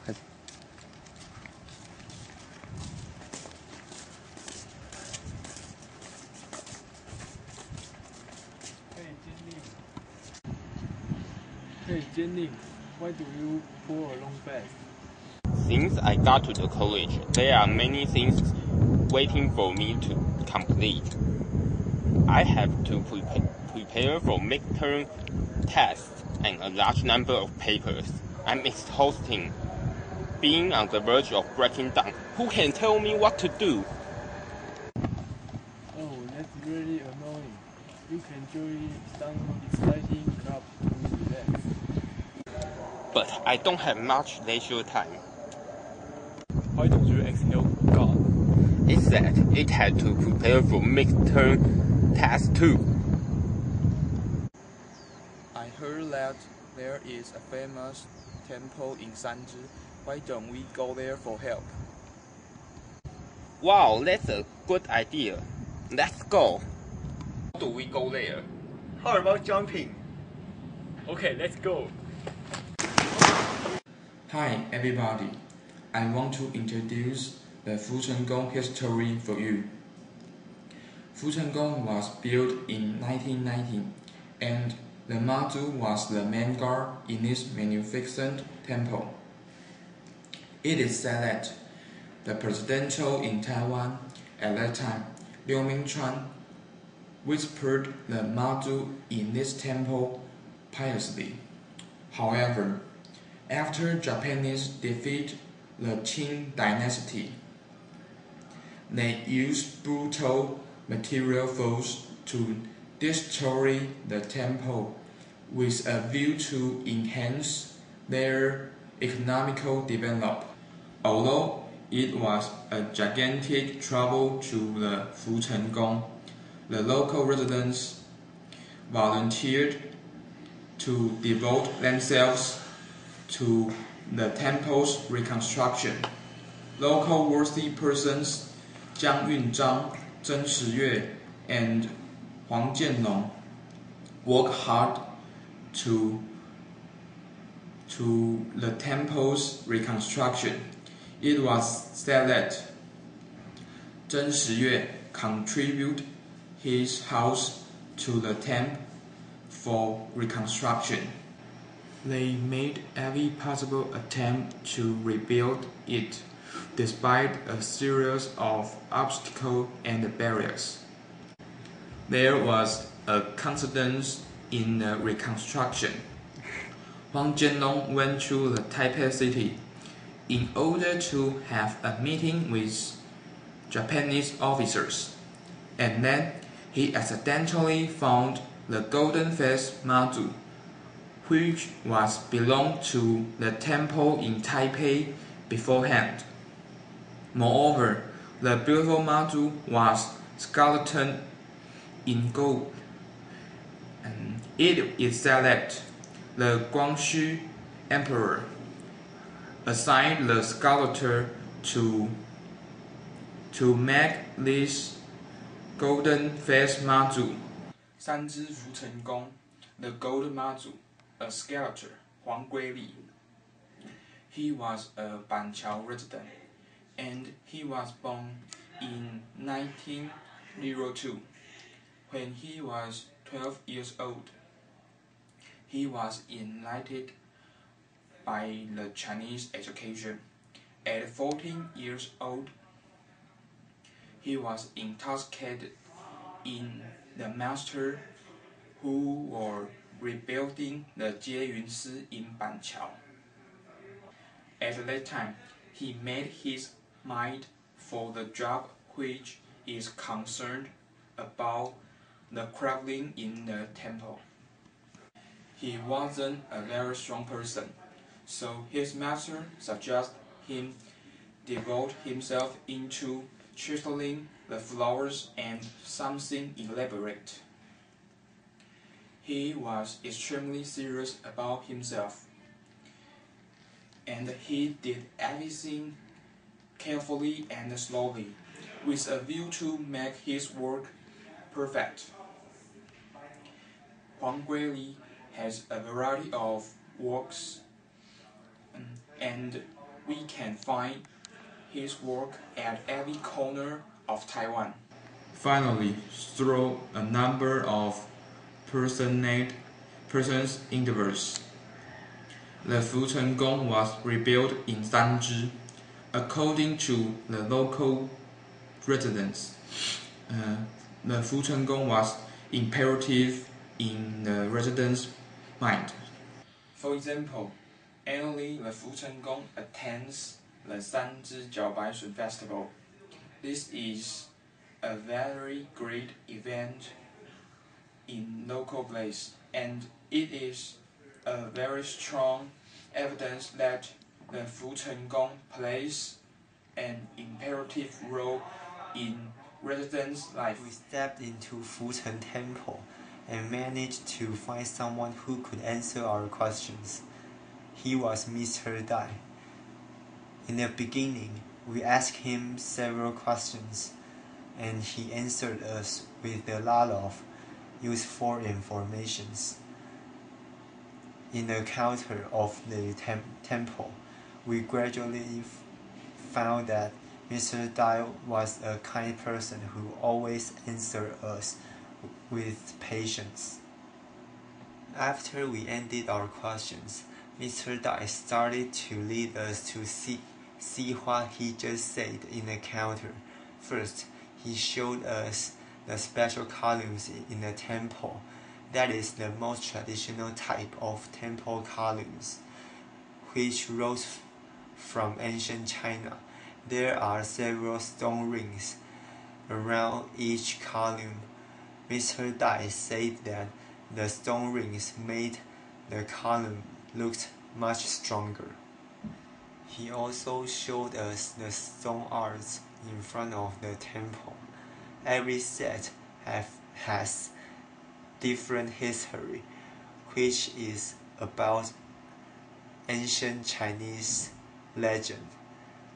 Hey Jenny, why do you pull a long face? Since I got to the college, there are many things waiting for me to complete. I have to prepare for midterm tests and a large number of papers. I'm exhausting. Being on the verge of breaking down. Who can tell me what to do? Oh, that's really annoying. You can join some exciting club to relax. But I don't have much leisure time. Why don't you ask help God? It said it had to prepare for midterm tests too. I heard that there is a famous temple in Sanji. Why don't we go there for help? Wow, that's a good idea. Let's go. How do we go there? How about jumping? Okay, let's go. Hi everybody, I want to introduce the Fuchengong history for you. Fuchengong was built in 1990 and the Mazu was the main god in this magnificent temple. It is said that the presidential in Taiwan at that time, Liu Mingchuan, whispered the Mazu in this temple piously. However, after Japanese defeat the Qing dynasty, they used brutal material force to destroy the temple with a view to enhance their economical development. Although it was a gigantic trouble to the Fuchengong, the local residents volunteered to devote themselves to the temple's reconstruction. Local worthy persons Jiang Yunzhang, Zheng Shiyue, and Huang Jianlong worked hard to the temple's reconstruction. It was said that Zheng Shiyue contributed his house to the temple for reconstruction. They made every possible attempt to rebuild it, despite a series of obstacles and barriers. There was a confidence in the reconstruction. Huang Jianlong went to the Taipei city in order to have a meeting with Japanese officers, and then he accidentally found the golden-faced Mazu, which was belonged to the temple in Taipei beforehand. Moreover, the beautiful Mazu was sculpted in gold, and it is said that the Guangxu Emperor assigned the sculptor to make this golden-faced Mazu. Sanji Fuchengong, the gold Mazu, a sculptor, Huang Guili. He was a Banqiao resident, and he was born in 1902. When he was 12 years old, he was enlightened by the Chinese education. At 14 years old, he was intoxicated in the master who were rebuilding the Jieyun Si in Banqiao. At that time, he made his mind for the job which is concerned about the craftling in the temple. He wasn't a very strong person, so his master suggested him devote himself into chiseling the flowers and something elaborate. He was extremely serious about himself, and he did everything carefully and slowly, with a view to make his work perfect. Huang Guili has a variety of works, and we can find his work at every corner of Taiwan. Finally, through a number of persons endeavors, the Fucheng Gong was rebuilt in Sanzhi. According to the local residents, the Fucheng Gong was imperative in the residents' mind. For example, annually the Fucheng Gong attends the Sanzhi Jiaobai Festival. This is a very great event in local place, and it is a very strong evidence that the Fucheng Gong plays an imperative role in residents' life. We stepped into Fucheng Temple and managed to find someone who could answer our questions. He was Mr. Dai. In the beginning, we asked him several questions, and he answered us with a lot of useful informations. In the counter of the temple, we gradually found that Mr. Dai was a kind person who always answered us with patience. After we ended our questions, Mr. Dai started to lead us to see what he just said in the counter. First, he showed us the special columns in the temple. That is the most traditional type of temple columns, which rose from ancient China. There are several stone rings around each column. Mr. Dai said that the stone rings made the column look much stronger. He also showed us the stone arts in front of the temple. Every set has different history, which is about ancient Chinese legend.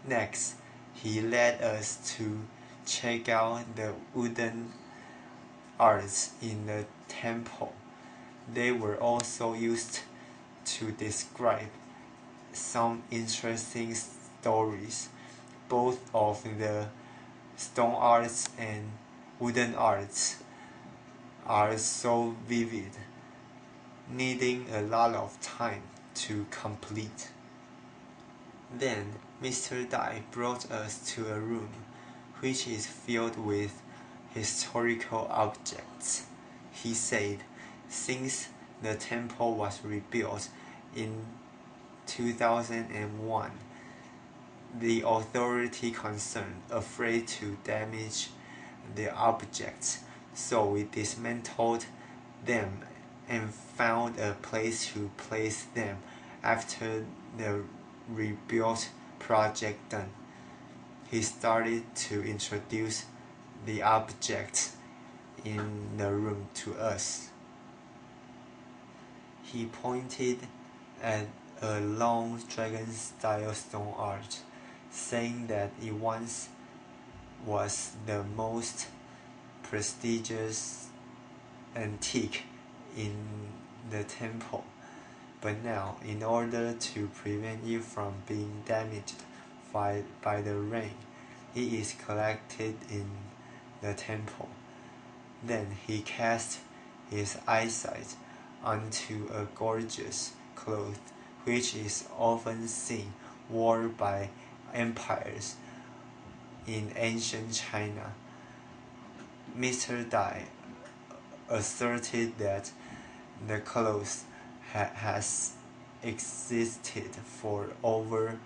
Next, he led us to check out the wooden arts in the temple. They were also used to describe some interesting stories. Both of the stone arts and wooden arts are so vivid, needing a lot of time to complete. Then Mr. Dai brought us to a room which is filled with historical objects. He said, since the temple was rebuilt in 2001, the authority concerned afraid to damage the objects, so we dismantled them and found a place to place them after the rebuild project done. He started to introduce the objects in the room to us. He pointed at a long dragon-style stone art, saying that it once was the most prestigious antique in the temple, but now, in order to prevent it from being damaged by the rain, it is collected in the temple. Then he cast his eyesight onto a gorgeous cloth which is often seen worn by empires in ancient China. Mr. Dai asserted that the cloth has existed for over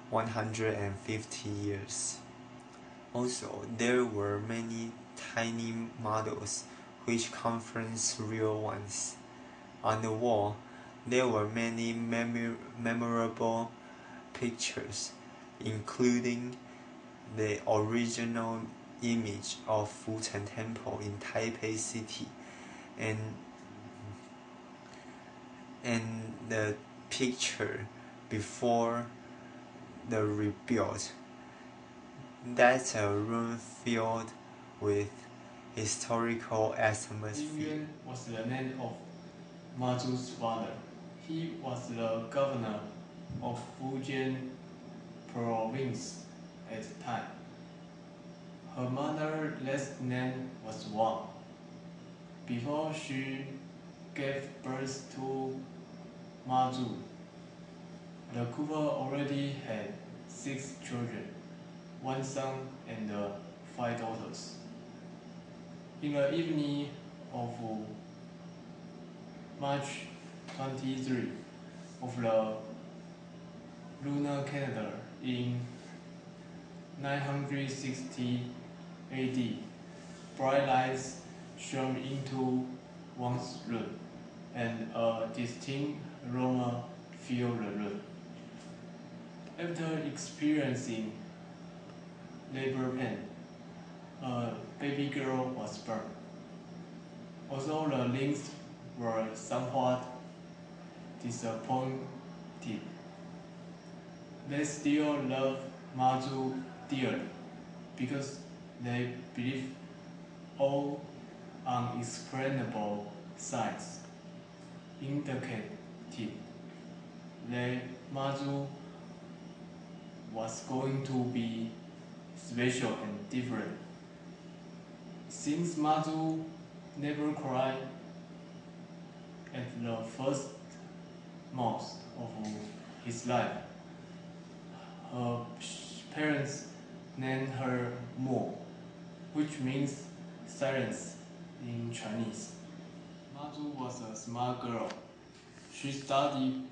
150 years. Also, there were many tiny models which confronts real ones. On the wall, there were many memorable pictures, including the original image of Fucheng Temple in Taipei City, and the picture before the rebuild. That's a room filled with historical atmosphere. Yuan was the name of Mazu's father. He was the governor of Fujian province at the time. Her mother's last name was Wang. Before she gave birth to Ma Zhu, the couple already had 6 children, 1 son and 5 daughters. In the evening of March 23 of the lunar calendar in 960 AD, bright lights shone into Wang's room, and a distinct aroma filled the room. After experiencing labor pain, a baby girl was born. Although the links were somewhat disappointed, they still loved Ma Zhu dearly because they believed all unexplainable signs indicated that Ma Zhu was going to be special and different. Since Ma Zhu never cried at the first month of his life, her parents named her Mo, which means silence in Chinese. Ma Zhu was a smart girl. She studied